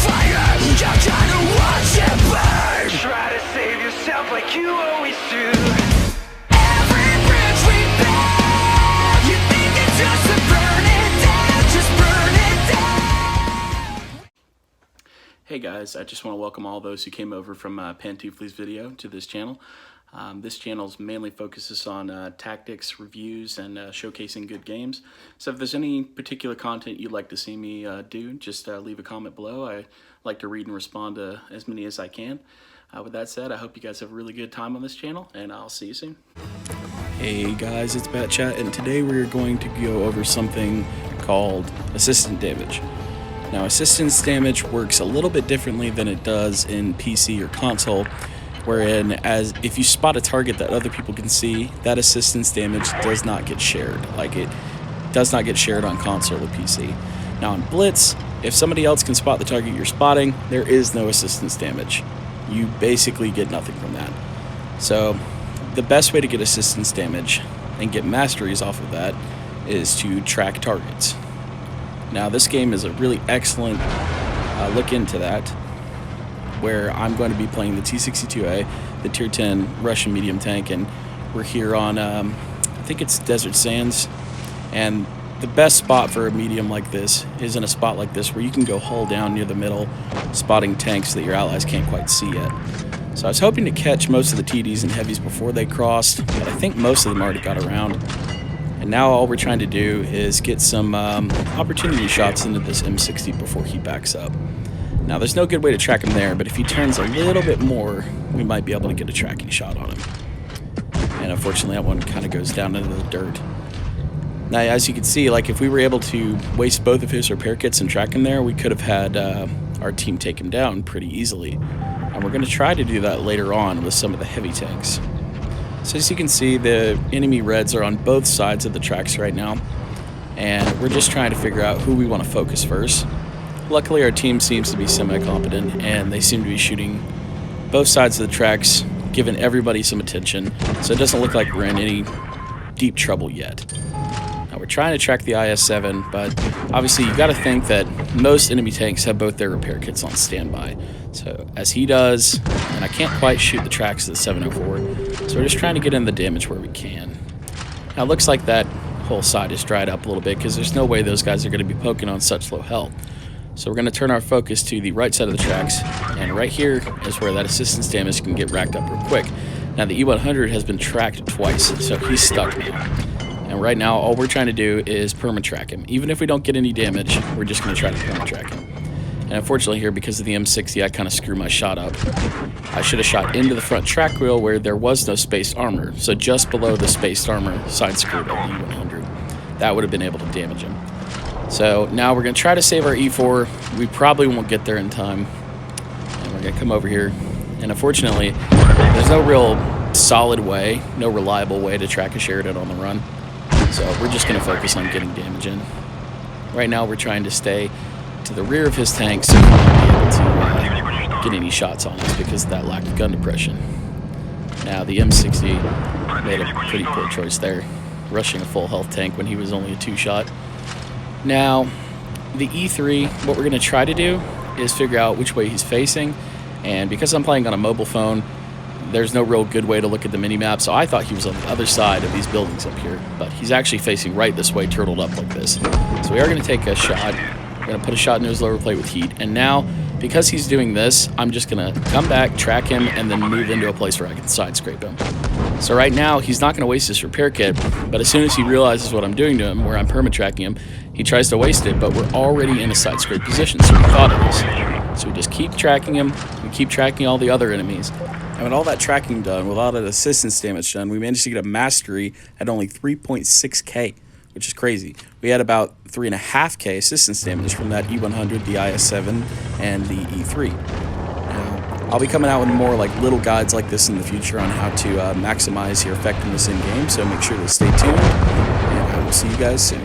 fire, you're gonna watch it burn. Try to save yourself like you always do. Every bridge we build, you think it's just to burn it down, just burn it down. Hey guys, I just want to welcome all those who came over from Pantoufli's video to this channel. This channel mainly focuses on tactics, reviews, and showcasing good games. So if there's any particular content you'd like to see me do, just leave a comment below. I like to read and respond to as many as I can. With that said, I hope you guys have a really good time on this channel, and I'll see you soon. Hey guys, it's BatChat, and today we're going to go over something called assistance damage. Now, assistance damage works a little bit differently than it does in PC or console, wherein if you spot a target that other people can see, that assistance damage does not get shared. Like, it does not get shared on console or PC. Now on Blitz, if somebody else can spot the target you're spotting, there is no assistance damage. You basically get nothing from that. So the best way to get assistance damage and get masteries off of that is to track targets. Now this game is a really excellent look into that, where I'm going to be playing the T-62A, the Tier 10 Russian medium tank, and we're here on, I think it's Desert Sands, and the best spot for a medium like this is in a spot like this where you can go hull down near the middle, spotting tanks that your allies can't quite see yet. So I was hoping to catch most of the TDs and heavies before they crossed, but I think most of them already got around. And now all we're trying to do is get some opportunity shots into this M60 before he backs up. Now, there's no good way to track him there, but if he turns a little bit more, we might be able to get a tracking shot on him. And unfortunately, that one kind of goes down into the dirt. Now, as you can see, like, if we were able to waste both of his repair kits and track him there, we could have had our team take him down pretty easily. And we're going to try to do that later on with some of the heavy tanks. So as you can see, the enemy reds are on both sides of the tracks right now, and we're just trying to figure out who we want to focus first. Luckily, our team seems to be semi-competent, and they seem to be shooting both sides of the tracks, giving everybody some attention, so it doesn't look like we're in any deep trouble yet. Now, we're trying to track the IS-7, but obviously you got to think that most enemy tanks have both their repair kits on standby. So, as he does, and I can't quite shoot the tracks of the 704, so we're just trying to get in the damage where we can. Now, it looks like that whole side is dried up a little bit, because there's no way those guys are going to be poking on such low health. So we're going to turn our focus to the right side of the tracks, and right here is where that assistance damage can get racked up real quick. Now the E100 has been tracked twice, so he's stuck now. And right now all we're trying to do is perma-track him. Even if we don't get any damage, we're just going to try to perma-track him. And unfortunately here, because of the M60, I kind of screwed my shot up. I should have shot into the front track wheel where there was no spaced armor, so just below the spaced armor side skirt of the E100. That would have been able to damage him. So now we're going to try to save our E4. We probably won't get there in time. And we're going to come over here. And unfortunately, there's no real solid way, no reliable way to track a Sheridan on the run. So we're just going to focus on getting damage in. Right now we're trying to stay to the rear of his tank so we won't be able to get any shots on us because of that lack of gun depression. Now the M60 made a pretty poor choice there, rushing a full health tank when he was only a 2-shot. Now, the E3, what we're going to try to do is figure out which way he's facing, and because I'm playing on a mobile phone, there's no real good way to look at the mini-map, so I thought he was on the other side of these buildings up here, but he's actually facing right this way, turtled up like this. So we are going to take a shot. We're going to put a shot into his lower plate with heat, and now, because he's doing this, I'm just going to come back, track him, and then move into a place where I can side scrape him. So right now, he's not going to waste his repair kit, but as soon as he realizes what I'm doing to him, where I'm perma-tracking him, he tries to waste it, but we're already in a side scrape position, so we thought of this. So we just keep tracking him, we keep tracking all the other enemies. And with all that tracking done, with all that assistance damage done, we managed to get a mastery at only 3.6k, which is crazy. We had about 3.5k assistance damage from that E100, the IS-7, and the E3. I'll be coming out with more like little guides like this in the future on how to maximize your effectiveness in game, so make sure to stay tuned, and I will see you guys soon.